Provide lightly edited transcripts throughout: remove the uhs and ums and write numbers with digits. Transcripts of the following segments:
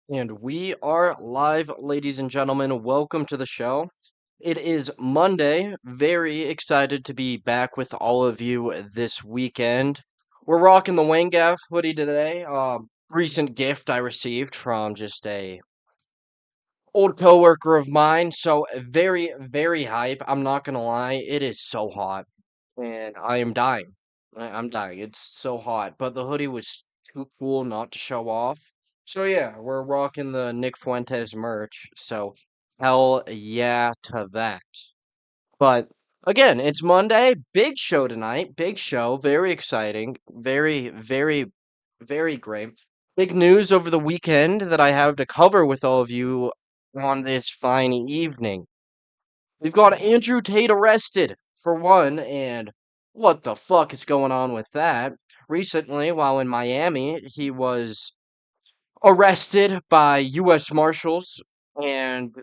And we are live, ladies and gentlemen. Welcome to the show. It is Monday. Very excited to be back with all of you this weekend. We're rocking the Wangaff hoodie today. Recent gift I received from just a old coworker of mine. So very, very hype. I'm not gonna lie. It is so hot, and I am dying. I'm dying. It's so hot. But the hoodie was too cool not to show off. So yeah, we're rocking the Nick Fuentes merch. So hell yeah to that. But again, it's Monday. Big show tonight. Big show. Very exciting. Very, very, very great. Big news over the weekend that I have to cover with all of you on this fine evening. We've got Andrew Tate arrested, for one, and what the fuck is going on with that? Recently, while in Miami, he was arrested by U.S. Marshals, and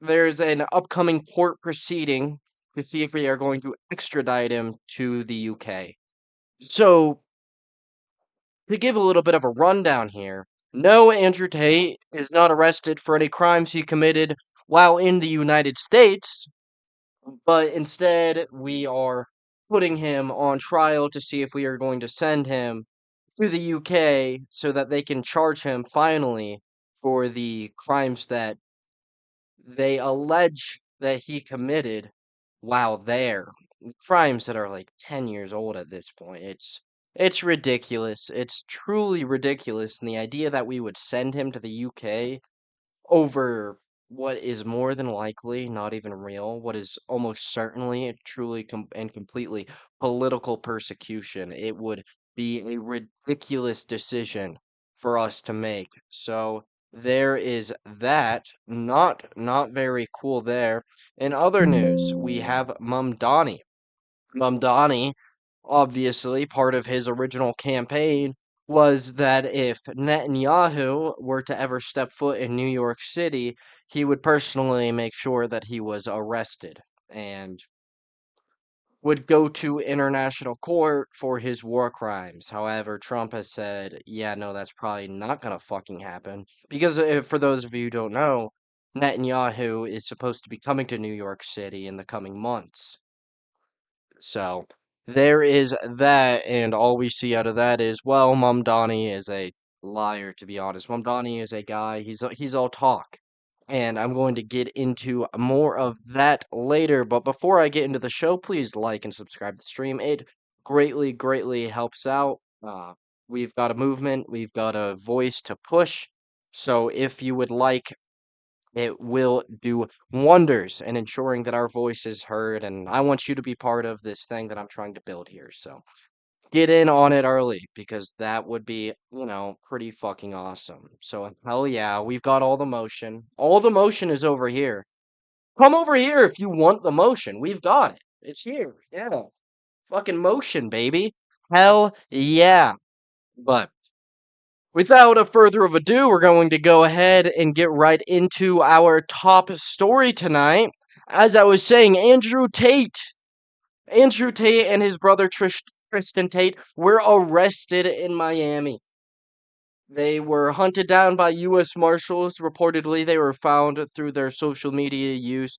there's an upcoming court proceeding to see if we are going to extradite him to the UK. So, to give a little bit of a rundown here, no, Andrew Tate is not arrested for any crimes he committed while in the United States, but instead we are putting him on trial to see if we are going to send him to the UK so that they can charge him finally for the crimes that they allege that he committed while there. Crimes that are like 10 years old at this point. It's ridiculous. It's truly ridiculous. And the idea that we would send him to the UK over what is more than likely not even real, what is almost certainly truly and completely political persecution. It would be a ridiculous decision for us to make. So there is that. Not very cool there. In other news, we have Mamdani. Mamdani, obviously, part of his original campaign was that if Netanyahu were to ever step foot in New York City, he would personally make sure that he was arrested and would go to international court for his war crimes. However, Trump has said, yeah, no, that's probably not going to fucking happen. Because for those of you who don't know, Netanyahu is supposed to be coming to New York City in the coming months. So there is that, and all we see out of that is, well, Mamdani is a liar, to be honest. Mamdani is a guy, he's all talk. And I'm going to get into more of that later. But before I get into the show, please like and subscribe to the stream. It greatly, greatly helps out. We've got a movement, we've got a voice to push. So if you would like, it will do wonders in ensuring that our voice is heard, and I want you to be part of this thing that I'm trying to build here. So get in on it early because that would be, pretty fucking awesome. So hell yeah, we've got all the motion. All the motion is over here. Come over here if you want the motion. We've got it. It's here. Yeah. Fucking motion, baby. Hell yeah. But without a further of ado, we're going to go ahead and get right into our top story tonight. As I was saying, Andrew Tate. Andrew Tate and his brother Tristan Tate were arrested in Miami. They were hunted down by U.S. Marshals. Reportedly, they were found through their social media use.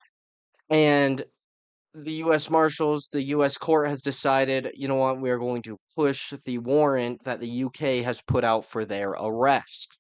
And the U.S. Marshals, the U.S. court has decided, you know what, we are going to push the warrant that the UK has put out for their arrest.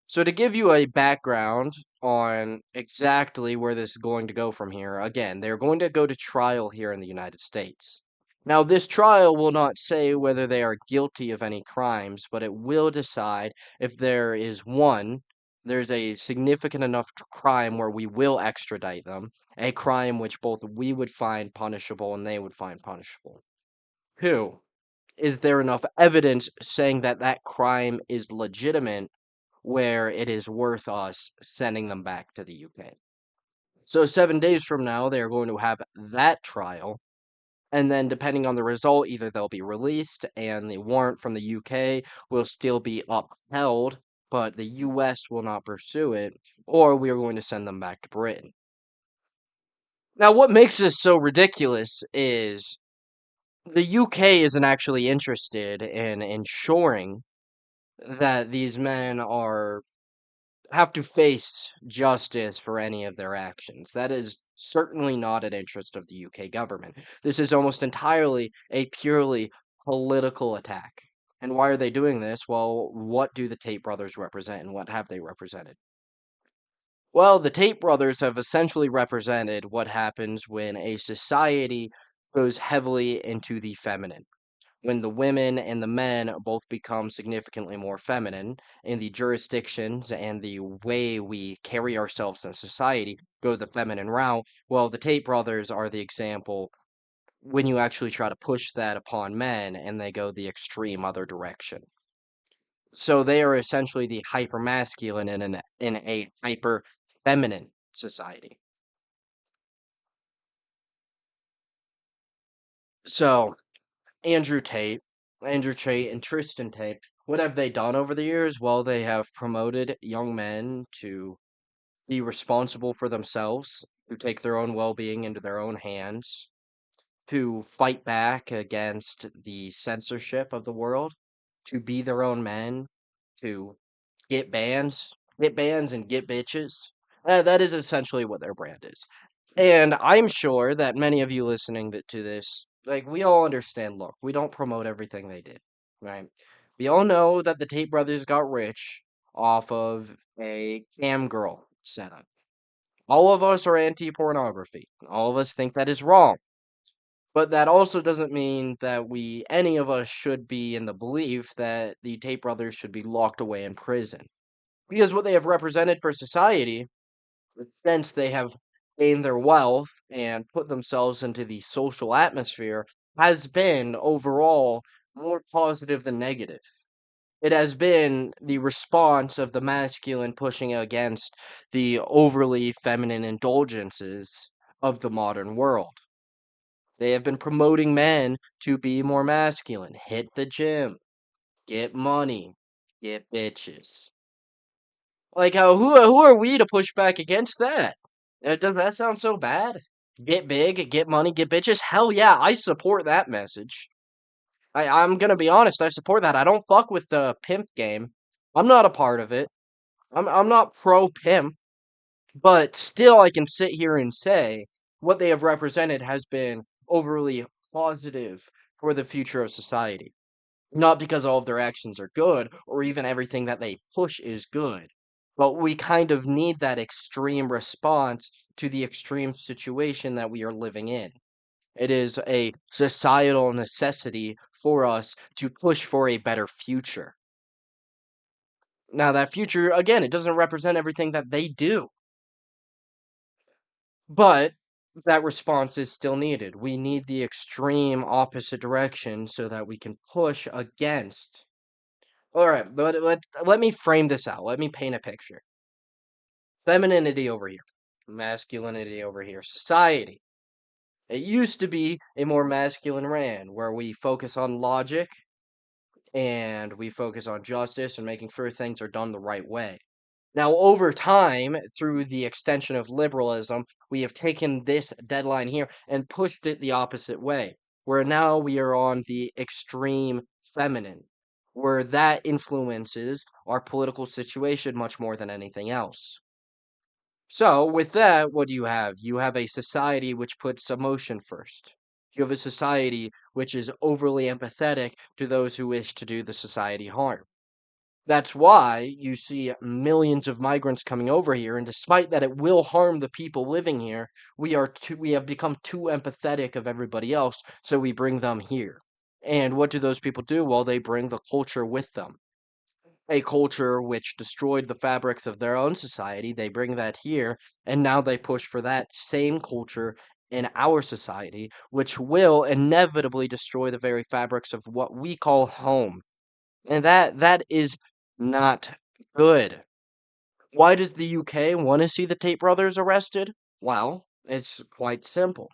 So to give you a background on exactly where this is going to go from here, again, they're going to go to trial here in the United States. Now, this trial will not say whether they are guilty of any crimes, but it will decide if there is one, there's a significant enough crime where we will extradite them, a crime which both we would find punishable and they would find punishable. Two, is there enough evidence saying that that crime is legitimate where it is worth us sending them back to the UK. So 7 days from now, they are going to have that trial. And then, depending on the result, either they'll be released and the warrant from the UK will still be upheld, but the US will not pursue it, or we are going to send them back to Britain. Now, what makes this so ridiculous is the UK isn't actually interested in ensuring that these men are have to face justice for any of their actions. That is certainly not an interest of the UK government. This is almost entirely a purely political attack. And why are they doing this? Well, what do the Tate brothers represent and what have they represented? Well, the Tate brothers have essentially represented what happens when a society goes heavily into the feminine. When the women and the men both become significantly more feminine, and the jurisdictions and the way we carry ourselves in society go the feminine route, well, the Tate brothers are the example when you actually try to push that upon men and they go the extreme other direction. So they are essentially the hyper masculine in a hyper feminine society. So Andrew Tate and Tristan Tate, what have they done over the years? Well, they have promoted young men to be responsible for themselves, to take their own well-being into their own hands, to fight back against the censorship of the world, to be their own men, to get bands and get bitches. That is essentially what their brand is. And I'm sure that many of you listening to this, like, we all understand, look, we don't promote everything they did, right? We all know that the Tate brothers got rich off of a cam girl setup. All of us are anti-pornography. All of us think that is wrong. But that also doesn't mean that any of us should be in the belief that the Tate brothers should be locked away in prison. Because what they have represented for society, since they have gained their wealth and put themselves into the social atmosphere, has been overall more positive than negative. It has been the response of the masculine pushing against the overly feminine indulgences of the modern world. They have been promoting men to be more masculine, hit the gym, get money, get bitches. Like, who are we to push back against that? Does that sound so bad? Get big, get money, get bitches? Hell yeah, I support that message. I'm gonna be honest, I support that. I don't fuck with the pimp game. I'm not a part of it. I'm not pro pimp, but still I can sit here and say what they have represented has been overly positive for the future of society. Not because all of their actions are good or even everything that they push is good, but we kind of need that extreme response to the extreme situation that we are living in. It is a societal necessity for us to push for a better future. Now, that future, again, it doesn't represent everything that they do, but that response is still needed. We need the extreme opposite direction so that we can push against. All right, let me frame this out. Let me paint a picture. Femininity over here, masculinity over here. Society. It used to be a more masculine ran where we focus on logic and we focus on justice and making sure things are done the right way. Now, over time, through the extension of liberalism, we have taken this deadline here and pushed it the opposite way, where now we are on the extreme feminine, where that influences our political situation much more than anything else. So, with that, what do you have? You have a society which puts emotion first. You have a society which is overly empathetic to those who wish to do the society harm. That's why you see millions of migrants coming over here, and despite that it will harm the people living here, we have become too empathetic of everybody else, so we bring them here. And what do those people do? Well, they bring the culture with them. A culture which destroyed the fabrics of their own society, they bring that here, and now they push for that same culture in our society, which will inevitably destroy the very fabrics of what we call home. And that is not good. Why does the UK want to see the Tate brothers arrested? Well, it's quite simple.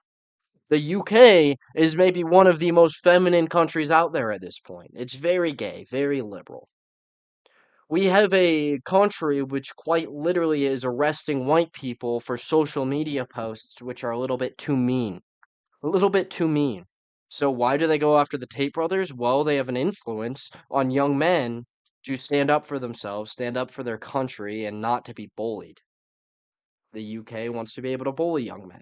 The UK is maybe one of the most feminine countries out there at this point. It's very gay, very liberal. We have a country which quite literally is arresting white people for social media posts which are a little bit too mean. A little bit too mean. So why do they go after the Tate brothers? Well, they have an influence on young men to stand up for themselves, stand up for their country, and not to be bullied. The UK wants to be able to bully young men.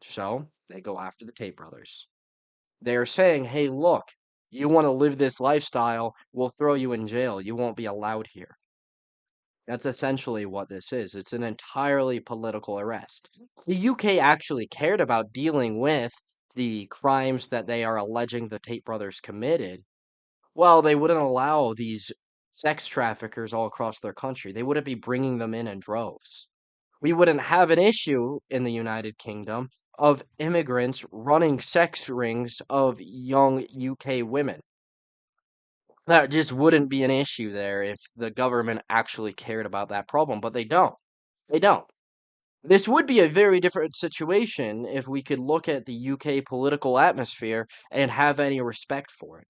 So they go after the Tate brothers. They're saying, hey, look, you want to live this lifestyle, we'll throw you in jail. You won't be allowed here. That's essentially what this is. It's an entirely political arrest. The UK actually cared about dealing with the crimes that they are alleging the Tate brothers committed. Well, they wouldn't allow these sex traffickers all across their country. They wouldn't be bringing them in droves. We wouldn't have an issue in the United Kingdom of immigrants running sex rings of young UK women. That just wouldn't be an issue there if the government actually cared about that problem, but they don't. They don't. This would be a very different situation if we could look at the UK political atmosphere and have any respect for it.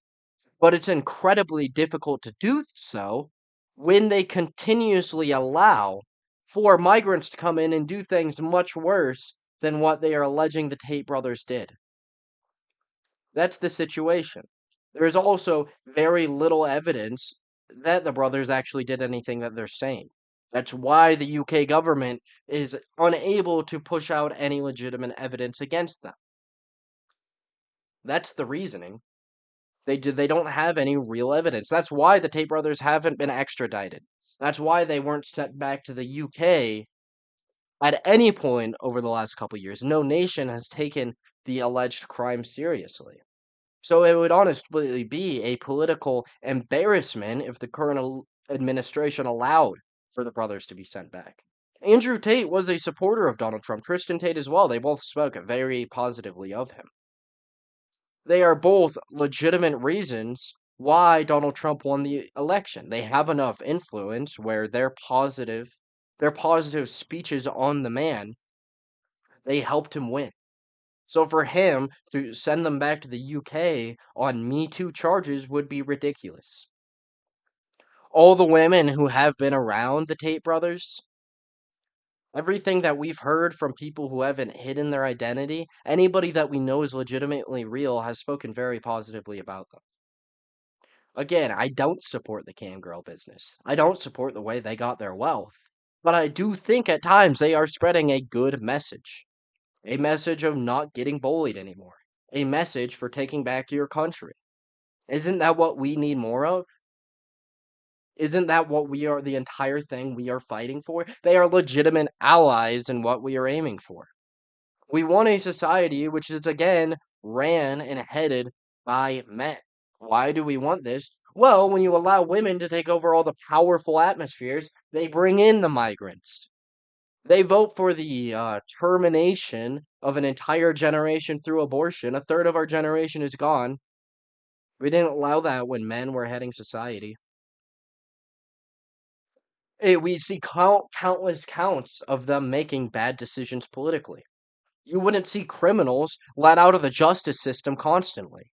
But it's incredibly difficult to do so when they continuously allow for migrants to come in and do things much worse than what they are alleging the Tate brothers did. That's the situation. There is also very little evidence that the brothers actually did anything that they're saying. That's why the UK government is unable to push out any legitimate evidence against them. That's the reasoning. They don't have any real evidence. That's why the Tate brothers haven't been extradited. That's why they weren't sent back to the UK at any point over the last couple years. No nation has taken the alleged crime seriously. So it would honestly be a political embarrassment if the current administration allowed for the brothers to be sent back. Andrew Tate was a supporter of Donald Trump. Tristan Tate as well. They both spoke very positively of him. They are both legitimate reasons why Donald Trump won the election. They have enough influence where their positive speeches on the man, they helped him win. So for him to send them back to the UK on Me Too charges would be ridiculous. All the women who have been around the Tate brothers, everything that we've heard from people who haven't hidden their identity, anybody that we know is legitimately real has spoken very positively about them. Again, I don't support the cam girl business. I don't support the way they got their wealth. But I do think at times they are spreading a good message. A message of not getting bullied anymore. A message for taking back your country. Isn't that what we need more of? Isn't that what we are, the entire thing we are fighting for? They are legitimate allies in what we are aiming for. We want a society which is, again, ran and headed by men. Why do we want this? Well, when you allow women to take over all the powerful atmospheres, they bring in the migrants. They vote for the termination of an entire generation through abortion. A third of our generation is gone. We didn't allow that when men were heading society. We see countless counts of them making bad decisions politically. You wouldn't see criminals let out of the justice system constantly.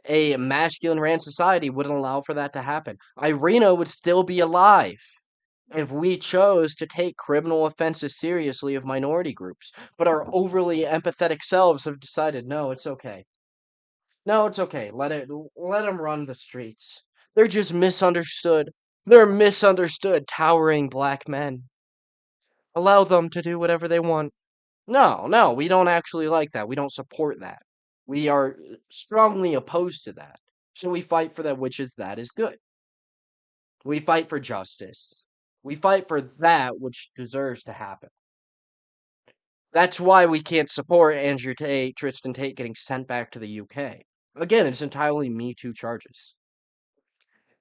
A masculine ran society wouldn't allow for that to happen. Irina would still be alive if we chose to take criminal offenses seriously of minority groups. But our overly empathetic selves have decided, no, it's okay. No, it's okay. Let them run the streets. They're just misunderstood. They're misunderstood, towering black men. Allow them to do whatever they want. No, no, we don't actually like that. We don't support that. We are strongly opposed to that. So we fight for that which is that is good. We fight for justice. We fight for that which deserves to happen. That's why we can't support Andrew Tate, Tristan Tate getting sent back to the UK. Again, it's entirely Me Too charges.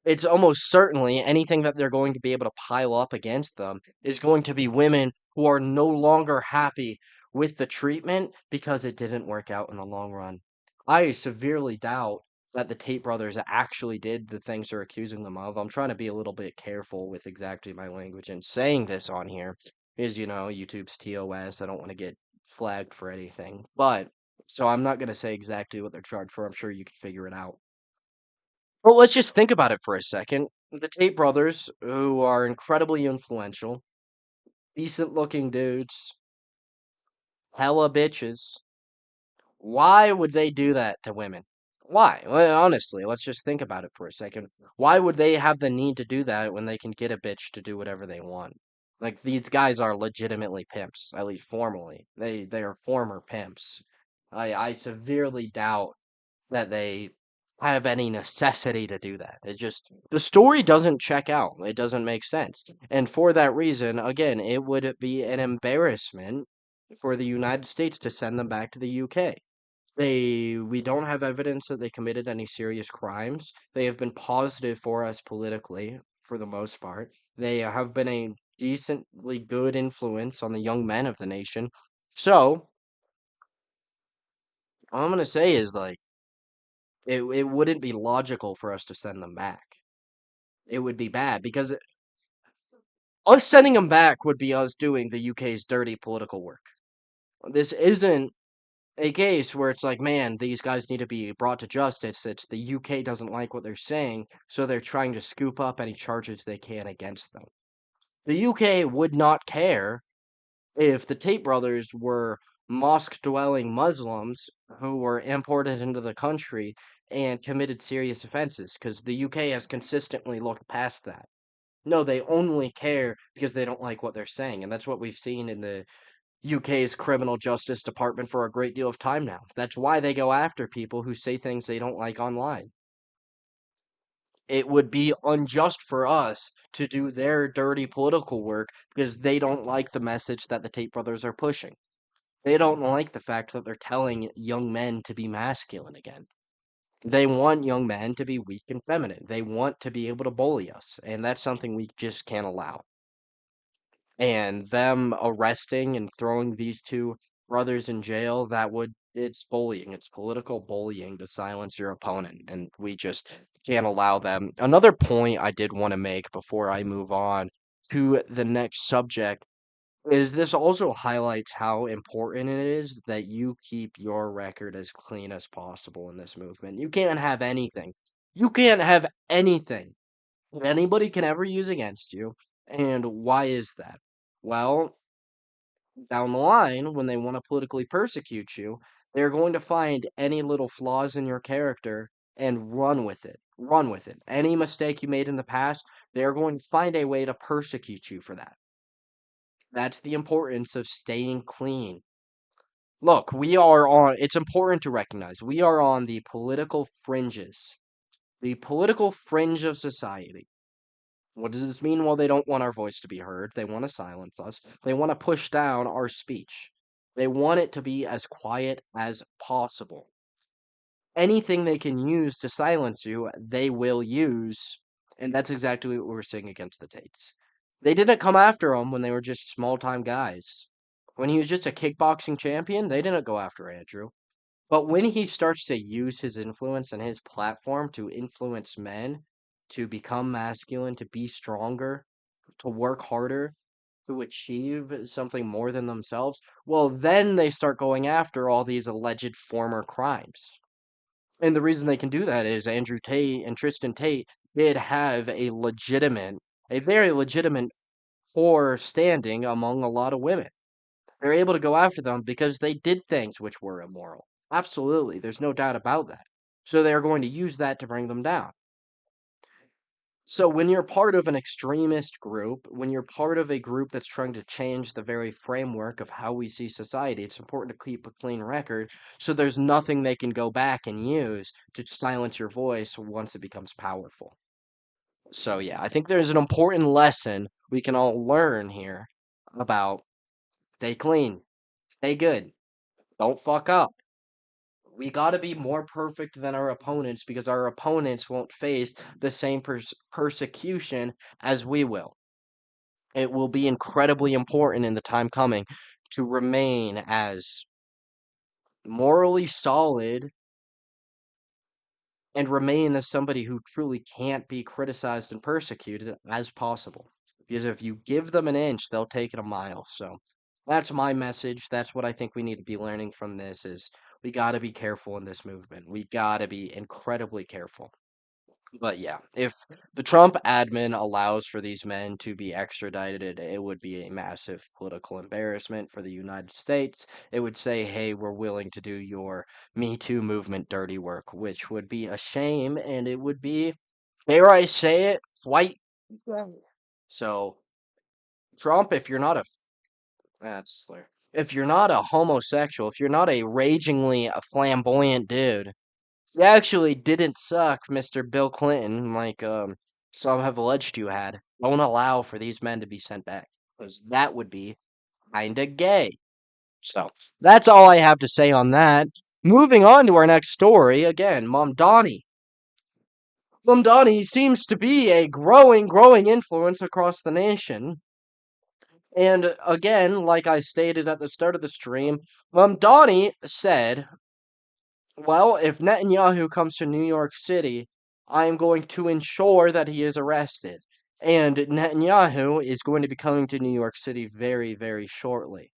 It's almost certainly anything that they're going to be able to pile up against them is going to be women who are no longer happy with the treatment because it didn't work out in the long run. I severely doubt that the Tate brothers actually did the things they're accusing them of. I'm trying to be a little bit careful with exactly my language and saying this on here because, YouTube's TOS. I don't want to get flagged for anything. But, so I'm not going to say exactly what they're charged for. I'm sure you can figure it out. Well, let's just think about it for a second. The Tate brothers, who are incredibly influential, decent looking dudes, hella bitches, why would they do that to women? Why? Well, honestly, let's just think about it for a second. Why would they have the need to do that when they can get a bitch to do whatever they want? Like these guys are legitimately pimps, at least formally. They are former pimps. I severely doubt that they have any necessity to do that. It just the story doesn't check out. It doesn't make sense. And for that reason, again, it would be an embarrassment for the United States to send them back to the UK. We don't have evidence that they committed any serious crimes. They have been positive for us politically for the most part. They have been a decently good influence on the young men of the nation. So, all I'm gonna say is like it wouldn't be logical for us to send them back. It would be bad because us sending them back would be us doing the UK's dirty political work. This isn't a case where it's like, man, these guys need to be brought to justice. It's the UK doesn't like what they're saying, so they're trying to scoop up any charges they can against them. The UK would not care if the Tate brothers were mosque dwelling Muslims who were imported into the country and committed serious offenses, because the UK has consistently looked past that. No, they only care because they don't like what they're saying, and that's what we've seen in the UK's criminal justice department for a great deal of time now. That's why they go after people who say things they don't like online. It would be unjust for us to do their dirty political work because they don't like the message that the Tate brothers are pushing. They don't like the fact that they're telling young men to be masculine again. They want young men to be weak and feminine. They want to be able to bully us, and that's something we just can't allow. And them arresting and throwing these two brothers in jail, it's bullying. It's political bullying to silence your opponent, and we just can't allow them. Another point I did want to make before I move on to the next subject is this also highlights how important it is that you keep your record as clean as possible in this movement. You can't have anything. You can't have anything that anybody can ever use against you. And why is that? Well, down the line, when they want to politically persecute you, they're going to find any little flaws in your character and run with it. Run with it. Any mistake you made in the past, they're going to find a way to persecute you for that. That's the importance of staying clean. Look, it's important to recognize we are on the political fringes, the political fringe of society. What does this mean? Well, they don't want our voice to be heard. They want to silence us. They want to push down our speech. They want it to be as quiet as possible. Anything they can use to silence you, they will use. And that's exactly what we're seeing against the Tates. They didn't come after him when they were just small time guys. When he was just a kickboxing champion, they didn't go after Andrew. But when he starts to use his influence and his platform to influence men to become masculine, to be stronger, to work harder, to achieve something more than themselves, well, then they start going after all these alleged former crimes. And the reason they can do that is Andrew Tate and Tristan Tate did have a very legitimate poor standing among a lot of women. They're able to go after them because they did things which were immoral. Absolutely, there's no doubt about that. So they are going to use that to bring them down. So when you're part of an extremist group, when you're part of a group that's trying to change the very framework of how we see society, it's important to keep a clean record so there's nothing they can go back and use to silence your voice once it becomes powerful. So yeah, I think there's an important lesson we can all learn here about stay clean, stay good, don't fuck up. We got to be more perfect than our opponents because our opponents won't face the same persecution as we will. It will be incredibly important in the time coming to remain as morally solid and remain as somebody who truly can't be criticized and persecuted as possible. Because if you give them an inch, they'll take it a mile. So that's my message. That's what I think we need to be learning from this is we got to be careful in this movement. We got to be incredibly careful. But yeah, if the Trump admin allows for these men to be extradited, it would be a massive political embarrassment for the United States. It would say, hey, we're willing to do your Me Too movement dirty work, which would be a shame, and it would be, dare I say it, quite. So, Trump, if you're not a that's slur. If you're not a homosexual, if you're not a ragingly flamboyant dude, you actually didn't suck, Mr. Bill Clinton, like some have alleged you had. Don't allow for these men to be sent back, because that would be kinda gay. So that's all I have to say on that. Moving on to our next story, again, Mamdani. Mamdani seems to be a growing influence across the nation. And again, like I stated at the start of the stream, Mamdani said, well, if Netanyahu comes to New York City, I am going to ensure that he is arrested. And Netanyahu is going to be coming to New York City very shortly.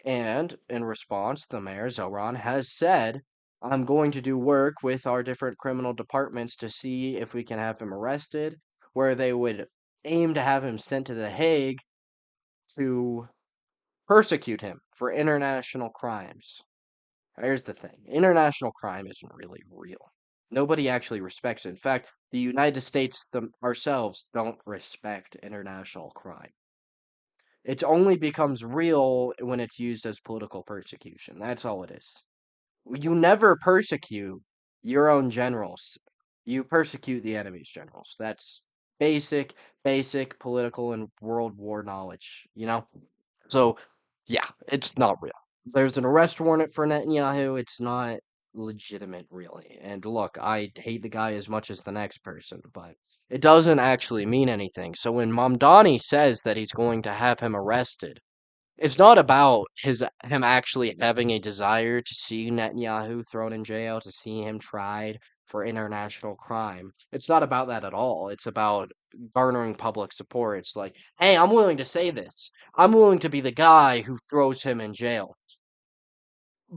And in response, the mayor, Zoran, has said, I'm going to do work with our different criminal departments to see if we can have him arrested, where they would aim to have him sent to The Hague to persecute him for international crimes. Here's the thing, international crime isn't really real. Nobody actually respects it. In fact, the United States ourselves don't respect international crime. It only becomes real when it's used as political persecution. That's all it is. You never persecute your own generals. You persecute the enemy's generals. That's basic, basic political and world war knowledge, you know? So, yeah, it's not real. There's an arrest warrant for Netanyahu. It's not legitimate, really. And look, I hate the guy as much as the next person, but it doesn't actually mean anything. So when Mamdani says that he's going to have him arrested, it's not about him actually having a desire to see Netanyahu thrown in jail, to see him tried for international crime. It's not about that at all. It's about garnering public support. It's like, hey, I'm willing to say this. I'm willing to be the guy who throws him in jail.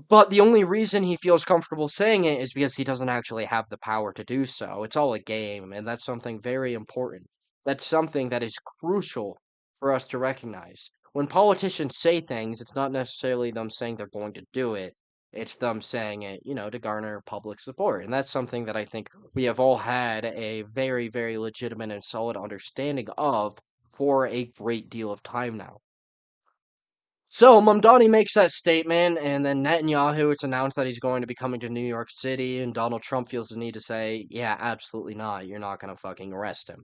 But the only reason he feels comfortable saying it is because he doesn't actually have the power to do so. It's all a game, and that's something very important. That's something that is crucial for us to recognize. When politicians say things, it's not necessarily them saying they're going to do it. It's them saying it, to garner public support. And that's something that I think we have all had a very legitimate and solid understanding of for a great deal of time now. So Mamdani makes that statement, and then Netanyahu, it's announced that he's going to be coming to New York City, and Donald Trump feels the need to say, yeah, absolutely not. You're not going to fucking arrest him.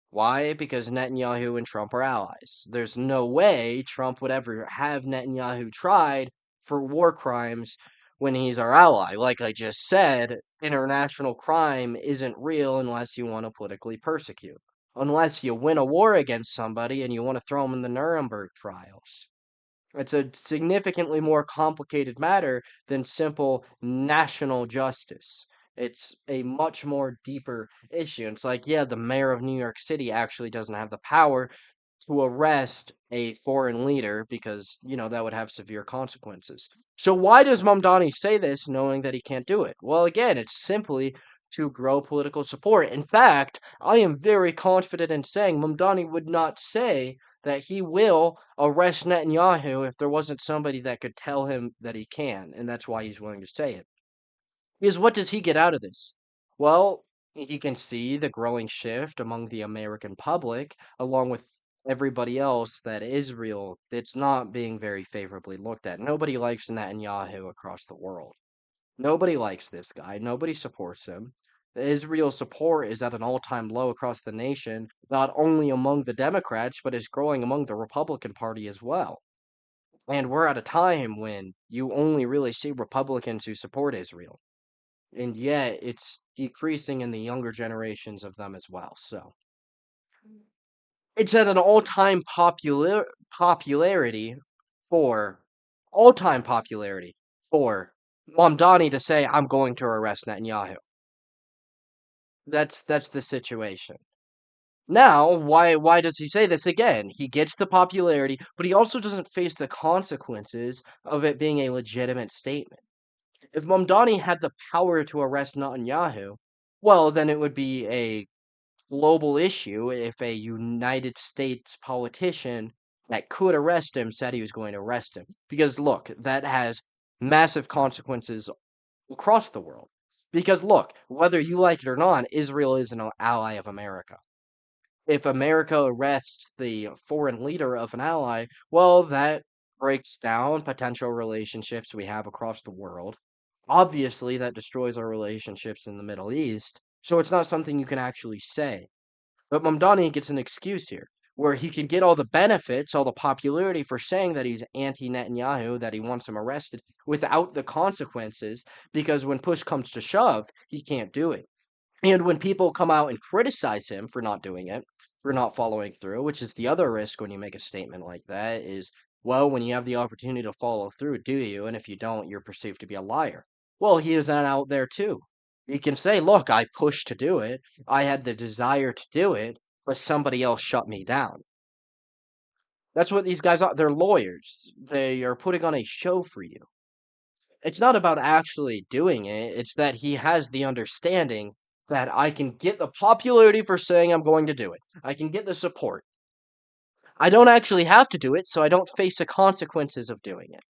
Why? Because Netanyahu and Trump are allies. There's no way Trump would ever have Netanyahu tried for war crimes when he's our ally. Like I just said, international crime isn't real unless you want to politically persecute. Unless you win a war against somebody and you want to throw them in the Nuremberg trials. It's a significantly more complicated matter than simple national justice. It's a much more deeper issue. It's like, yeah, the mayor of New York City actually doesn't have the power to arrest a foreign leader because, that would have severe consequences. So why does Mamdani say this knowing that he can't do it? Well, again, it's simply to grow political support. In fact, I am very confident in saying Mamdani would not say that he will arrest Netanyahu if there wasn't somebody that could tell him that he can, and that's why he's willing to say it. Because what does he get out of this? Well, he can see the growing shift among the American public, along with everybody else, that Israel, it's not being very favorably looked at. Nobody likes Netanyahu across the world. Nobody likes this guy. Nobody supports him. Israel's support is at an all-time low across the nation, not only among the Democrats, but is growing among the Republican Party as well. And we're at a time when you only really see Republicans who support Israel. And yet it's decreasing in the younger generations of them as well. So it's at an popularity for all-time popularity for Mamdani to say, I'm going to arrest Netanyahu. That's the situation. Now, why does he say this again? He gets the popularity, but he also doesn't face the consequences of it being a legitimate statement. If Mamdani had the power to arrest Netanyahu, Well, then it would be a global issue if a United States politician that could arrest him said he was going to arrest him. Because look, that has massive consequences across the world. Because look, whether you like it or not, Israel is an ally of America. If America arrests the foreign leader of an ally, well, that breaks down potential relationships we have across the world. Obviously, that destroys our relationships in the Middle East. So it's not something you can actually say. But Mamdani gets an excuse here, where he can get all the benefits, all the popularity for saying that he's anti-Netanyahu, that he wants him arrested, without the consequences, because when push comes to shove, he can't do it. And when people come out and criticize him for not doing it, for not following through, which is the other risk when you make a statement like that, is, well, when you have the opportunity to follow through, do you? And if you don't, you're perceived to be a liar. Well, he is then out there too. He can say, look, I pushed to do it. I had the desire to do it, but somebody else shut me down. That's what these guys are. They're lawyers. They are putting on a show for you. It's not about actually doing it. It's that he has the understanding that I can get the popularity for saying I'm going to do it. I can get the support. I don't actually have to do it, so I don't face the consequences of doing it.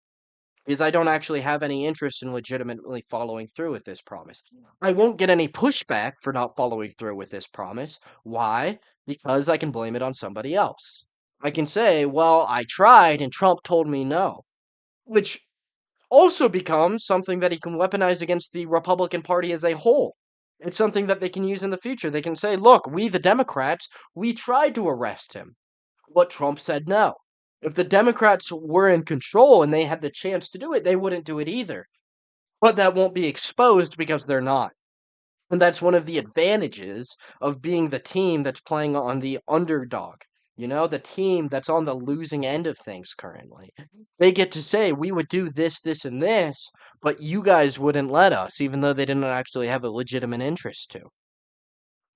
Because I don't actually have any interest in legitimately following through with this promise. I won't get any pushback for not following through with this promise. Why? Because I can blame it on somebody else. I can say, well, I tried and Trump told me no, which also becomes something that he can weaponize against the Republican Party as a whole. It's something that they can use in the future. They can say, look, we, the Democrats, we tried to arrest him, but Trump said no. If the Democrats were in control and they had the chance to do it, they wouldn't do it either. But that won't be exposed because they're not. And that's one of the advantages of being the team that's playing on the underdog. You know, the team that's on the losing end of things currently. They get to say, we would do this, this, and this, but you guys wouldn't let us, even though they didn't actually have a legitimate interest to.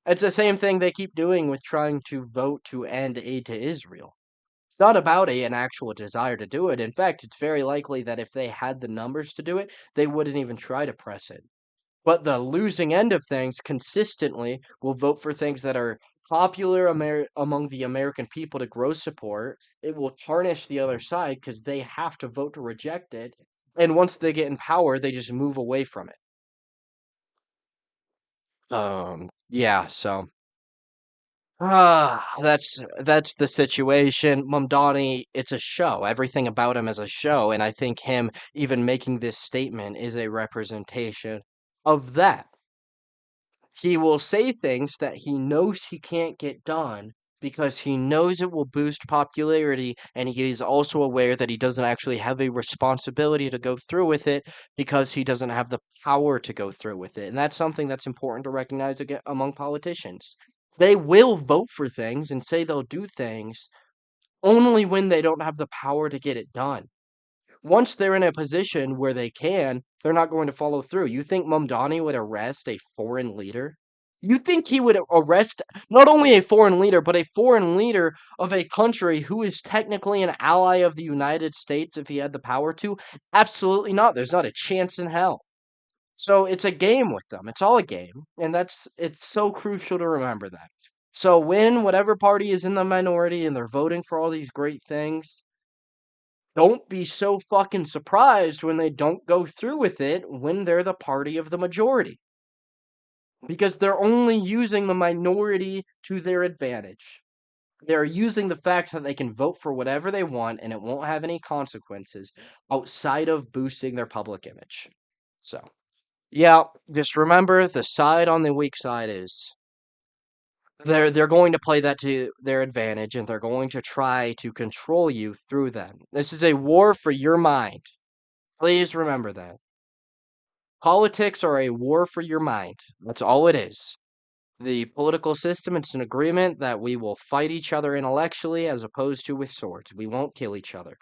It's the same thing they keep doing with trying to vote to end aid to Israel. It's not about an actual desire to do it. In fact, it's very likely that if they had the numbers to do it, they wouldn't even try to press it. But the losing end of things consistently will vote for things that are popular among the American people to grow support. It will tarnish the other side because they have to vote to reject it. And once they get in power, they just move away from it. Yeah, so that's the situation. Mamdani, it's a show. Everything about him is a show, and I think him even making this statement is a representation of that. He will say things that he knows he can't get done because he knows it will boost popularity, and he is also aware that he doesn't actually have a responsibility to go through with it because he doesn't have the power to go through with it. And that's something that's important to recognize among politicians. They will vote for things and say they'll do things only when they don't have the power to get it done. Once they're in a position where they can, they're not going to follow through. You think Mamdani would arrest a foreign leader? You think he would arrest not only a foreign leader, but a foreign leader of a country who is technically an ally of the United States if he had the power to? Absolutely not. There's not a chance in hell. So it's a game with them. It's all a game. And it's so crucial to remember that. So when whatever party is in the minority and they're voting for all these great things, don't be so fucking surprised when they don't go through with it when they're the party of the majority. Because they're only using the minority to their advantage. They're using the fact that they can vote for whatever they want and it won't have any consequences outside of boosting their public image. So, yeah, just remember the side on the weak side is they're going to play that to their advantage and they're going to try to control you through them. This is a war for your mind. Please remember that. Politics are a war for your mind. That's all it is. The political system, it's an agreement that we will fight each other intellectually as opposed to with swords. We won't kill each other.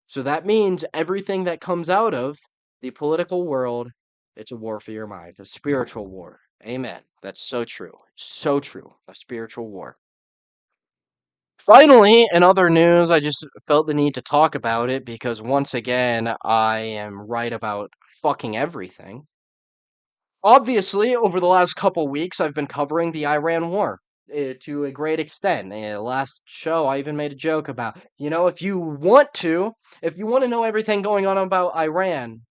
So that means everything that comes out of the political world, it's a war for your mind, a spiritual war. Amen. That's so true. So true. A spiritual war. Finally, in other news, I just felt the need to talk about it because once again, I am right about fucking everything. Obviously, over the last couple weeks, I've been covering the Iran war to a great extent. Last show, I even made a joke about, if you want to know everything going on about Iran,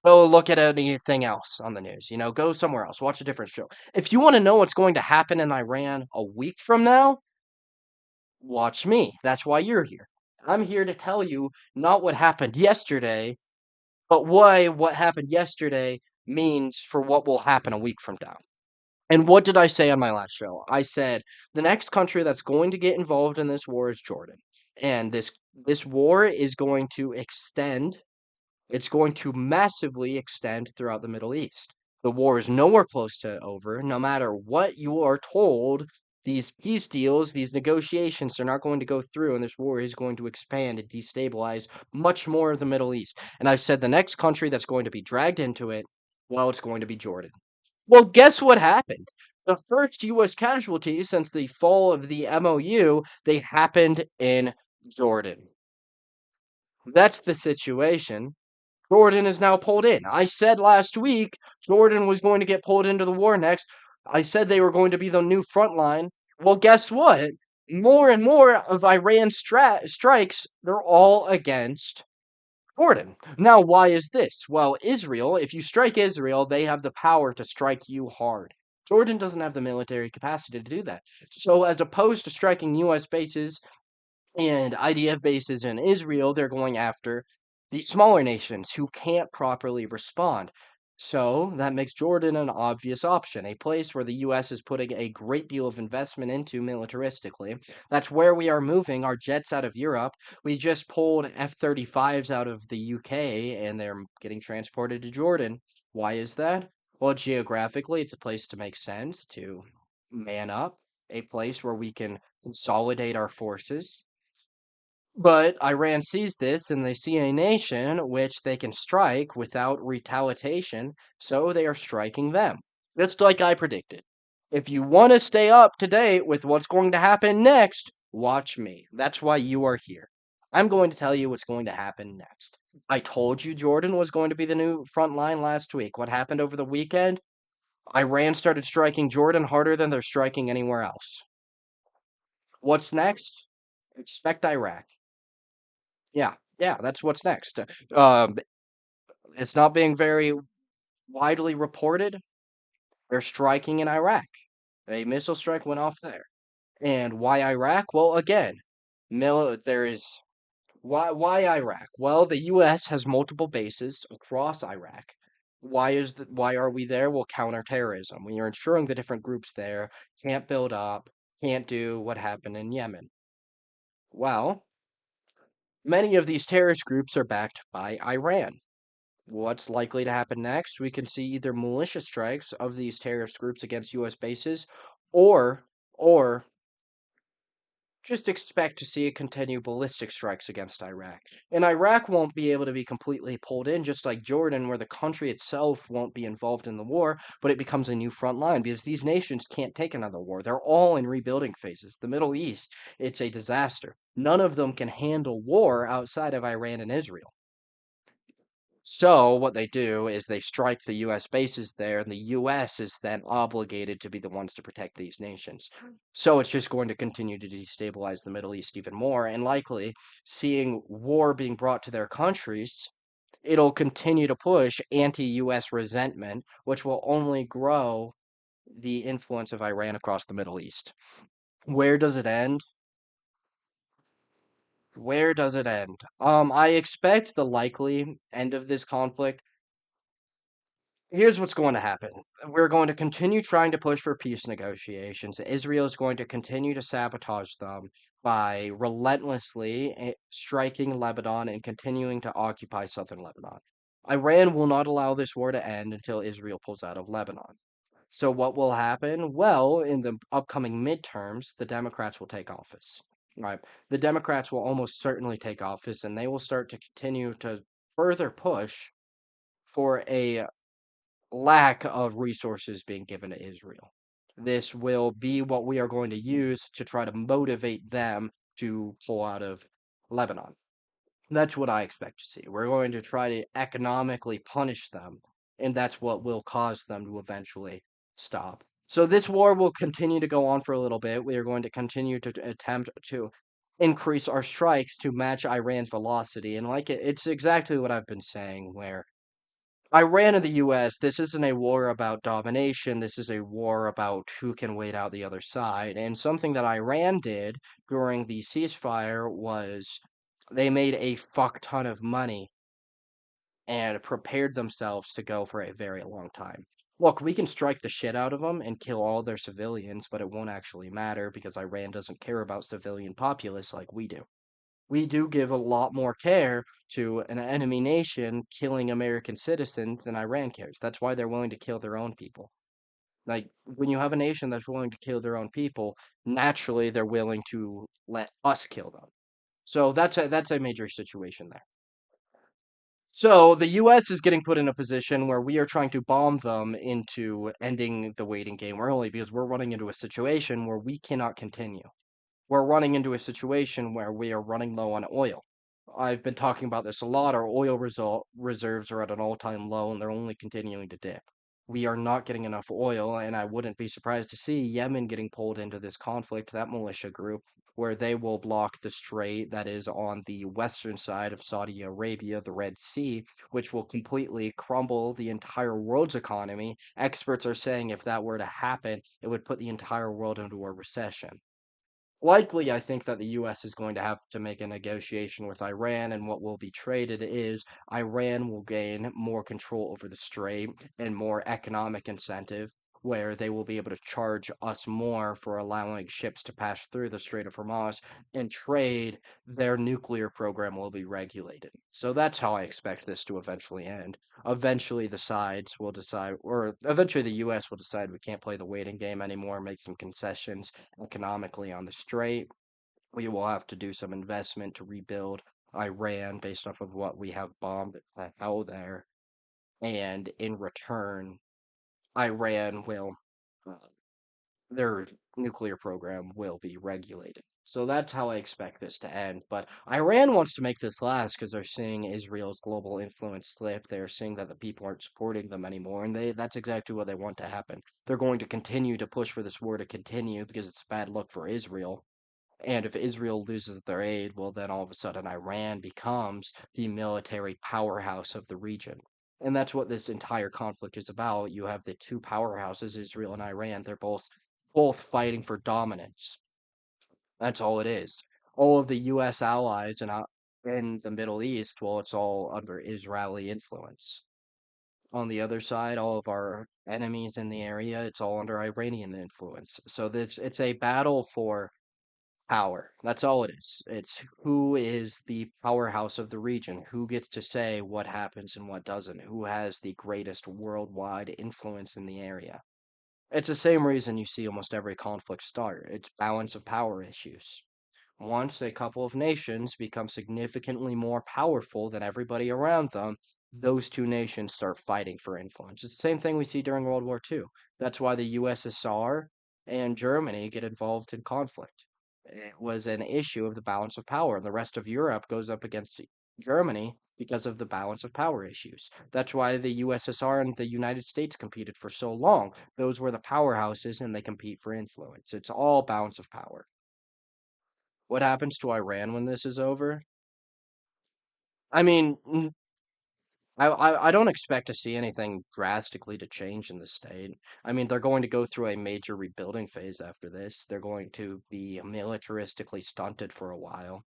go look at anything else on the news. Go somewhere else, watch a different show. If you want to know what's going to happen in Iran a week from now, watch me. That's why you're here. I'm here to tell you not what happened yesterday, but why what happened yesterday means for what will happen a week from now. And what did I say on my last show? I said the next country that's going to get involved in this war is Jordan. And this war is going to extend, it's going to massively extend throughout the Middle East. The war is nowhere close to over. No matter what you are told, these peace deals, these negotiations are not going to go through, and this war is going to expand and destabilize much more of the Middle East. And I said the next country that's going to be dragged into it, well, it's going to be Jordan. Well, guess what happened? The first U.S. casualties since the fall of the MOU, they happened in Jordan. That's the situation. Jordan is now pulled in. I said last week Jordan was going to get pulled into the war next. I said they were going to be the new front line. Well, guess what? More and more of Iran's strikes, they're all against Jordan. Now, why is this? Well, Israel, if you strike Israel, they have the power to strike you hard. Jordan doesn't have the military capacity to do that. So, as opposed to striking U.S. bases and IDF bases in Israel, they're going after the smaller nations who can't properly respond. So that makes Jordan an obvious option, a place where the US is putting a great deal of investment into militaristically. That's where we are moving our jets out of Europe. We just pulled F-35s out of the UK and they're getting transported to Jordan. Why is that? Well, geographically, it's a place to make sense, to man up, a place where we can consolidate our forces. But Iran sees this and they see a nation which they can strike without retaliation, so they are striking them. Just like I predicted. If you want to stay up to date with what's going to happen next, watch me. That's why you are here. I'm going to tell you what's going to happen next. I told you Jordan was going to be the new front line last week. What happened over the weekend? Iran started striking Jordan harder than they're striking anywhere else. What's next? Expect Iraq. Yeah, that's what's next. Um, it's not being very widely reported. They're striking in Iraq. A missile strike went off there. And why Iraq? Well, again, there is why Iraq? Well, the U.S. has multiple bases across Iraq. Why are we there? Well, counterterrorism. We are ensuring the different groups there can't build up, can't do what happened in Yemen. Well, many of these terrorist groups are backed by Iran. What's likely to happen next? We can see either militia strikes of these terrorist groups against U.S. bases, or or just expect to see continue ballistic strikes against Iraq. And Iraq won't be able to be completely pulled in, just like Jordan, where the country itself won't be involved in the war, but it becomes a new front line because these nations can't take another war. They're all in rebuilding phases. The Middle East, it's a disaster. None of them can handle war outside of Iran and Israel. So what they do is they strike the U.S. bases there, and the U.S. is then obligated to be the ones to protect these nations. So it's just going to continue to destabilize the Middle East even more, and likely seeing war being brought to their countries, it'll continue to push anti-U.S. resentment, which will only grow the influence of Iran across the Middle East. Where does it end? Where does it end? I expect the likely end of this conflict. Here's what's going to happen. We're going to continue trying to push for peace negotiations. Israel is going to continue to sabotage them by relentlessly striking Lebanon and continuing to occupy southern Lebanon. Iran will not allow this war to end until Israel pulls out of Lebanon. So, what will happen? Well, in the upcoming midterms, the Democrats will take office. Right? The Democrats will almost certainly take office and they will start to continue to further push for a lack of resources being given to Israel. This will be what we are going to use to try to motivate them to pull out of Lebanon. That's what I expect to see. We're going to try to economically punish them and that's what will cause them to eventually stop. So this war will continue to go on for a little bit. We are going to continue to attempt to increase our strikes to match Iran's velocity. And like it's exactly what I've been saying, where Iran and the US, this isn't a war about domination. This is a war about who can wait out the other side. And something that Iran did during the ceasefire was they made a fuck ton of money and prepared themselves to go for a very long time. Look, we can strike the shit out of them and kill all their civilians, but it won't actually matter because Iran doesn't care about civilian populace like we do. We do give a lot more care to an enemy nation killing American citizens than Iran cares. That's why they're willing to kill their own people. Like, when you have a nation that's willing to kill their own people, naturally they're willing to let us kill them. So that's a major situation there. So the US is getting put in a position where we are trying to bomb them into ending the waiting game early because we're running into a situation where we cannot continue. We're running into a situation where we are running low on oil. I've been talking about this a lot. Our oil reserves are at an all-time low and they're only continuing to dip. We are not getting enough oil, and I wouldn't be surprised to see Yemen getting pulled into this conflict, that militia group, where they will block the strait that is on the western side of Saudi Arabia, the Red Sea, which will completely crumble the entire world's economy. Experts are saying if that were to happen, it would put the entire world into a recession. Likely, I think that the US is going to have to make a negotiation with Iran, and what will be traded is Iran will gain more control over the strait and more economic incentive, where they will be able to charge us more for allowing ships to pass through the Strait of Hormuz and trade. Their nuclear program will be regulated. So that's how I expect this to eventually end. Eventually, the sides will decide, or eventually, the US will decide we can't play the waiting game anymore, make some concessions economically on the strait. We will have to do some investment to rebuild Iran based off of what we have bombed the hell there. And in return, Iran will, uh, their nuclear program will be regulated. So that's how I expect this to end. But Iran wants to make this last because they're seeing Israel's global influence slip. They're seeing that the people aren't supporting them anymore, and that's exactly what they want to happen. They're going to continue to push for this war to continue because it's bad luck for Israel. And if Israel loses their aid, well, then all of a sudden Iran becomes the military powerhouse of the region. And that's what this entire conflict is about. You have the two powerhouses, Israel and Iran. They're both fighting for dominance. That's all it is. All of the U.S. allies in the Middle East, well, it's all under Israeli influence. On the other side, all of our enemies in the area, it's all under Iranian influence. So this it's a battle for power. That's all it is. It's who is the powerhouse of the region, who gets to say what happens and what doesn't, who has the greatest worldwide influence in the area. It's the same reason you see almost every conflict start. It's balance of power issues. Once a couple of nations become significantly more powerful than everybody around them, those two nations start fighting for influence. It's the same thing we see during World War II. That's why the USSR and Germany get involved in conflict. It was an issue of the balance of power. The rest of Europe goes up against Germany because of the balance of power issues. That's why the USSR and the United States competed for so long. Those were the powerhouses and they compete for influence. It's all balance of power. What happens to Iran when this is over? I mean, I don't expect to see anything drastically to change in the state. I mean, they're going to go through a major rebuilding phase after this. They're going to be militaristically stunted for a while.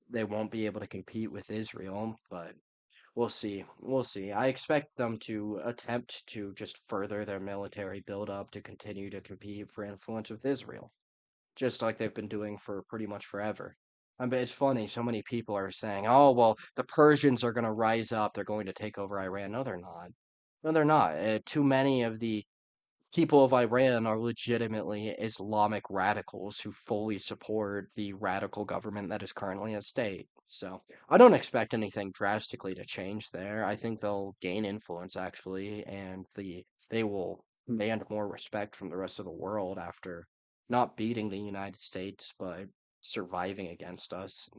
They won't be able to compete with Israel, but we'll see. We'll see. I expect them to attempt to just further their military buildup to continue to compete for influence with Israel, just like they've been doing for pretty much forever. I mean, it's funny, so many people are saying, oh, well, the Persians are going to rise up, they're going to take over Iran. No, they're not. No, they're not. Too many of the people of Iran are legitimately Islamic radicals who fully support the radical government that is currently at state. So I don't expect anything drastically to change there. I think they'll gain influence actually, and they will command more respect from the rest of the world after not beating the United States, but surviving against us.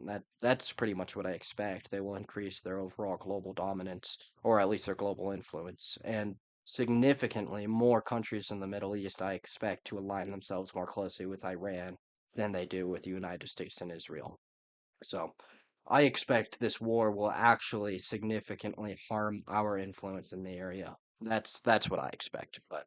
That's pretty much what I expect. They will increase their overall global dominance, or at least their global influence, and significantly more countries in the Middle East I expect to align themselves more closely with Iran than they do with the United States and Israel. So I expect this war will actually significantly harm our influence in the area. That's what I expect. But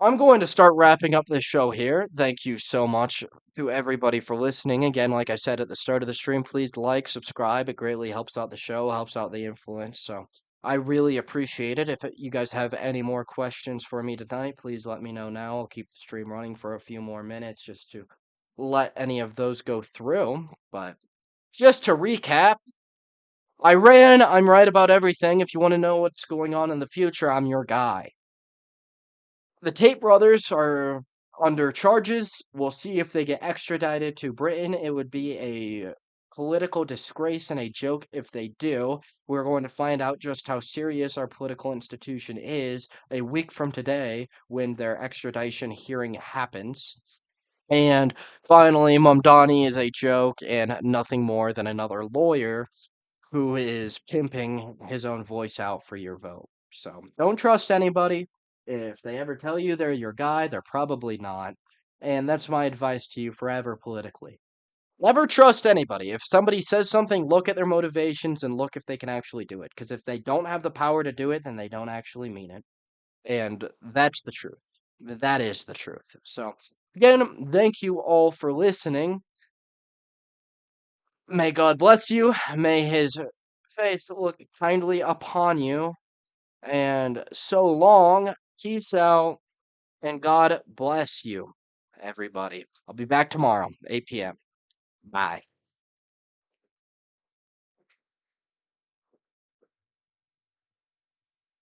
I'm going to start wrapping up this show here. Thank you so much to everybody for listening. Again, like I said at the start of the stream, please like, subscribe. It greatly helps out the show, helps out the influence. So I really appreciate it. If you guys have any more questions for me tonight, please let me know now. I'll keep the stream running for a few more minutes just to let any of those go through. But just to recap, Iran, I'm right about everything. If you want to know what's going on in the future, I'm your guy. The Tate brothers are under charges. We'll see if they get extradited to Britain. It would be a political disgrace and a joke if they do. We're going to find out just how serious our political institution is a week from today when their extradition hearing happens. And finally, Mamdani is a joke and nothing more than another lawyer who is pimping his own voice out for your vote. So don't trust anybody. If they ever tell you they're your guy, they're probably not. And that's my advice to you forever politically. Never trust anybody. If somebody says something, look at their motivations and look if they can actually do it. Because if they don't have the power to do it, then they don't actually mean it. And that's the truth. That is the truth. So, again, thank you all for listening. May God bless you. May his face look kindly upon you. And so long. Peace out. And God bless you, everybody. I'll be back tomorrow, 8 p.m. Bye.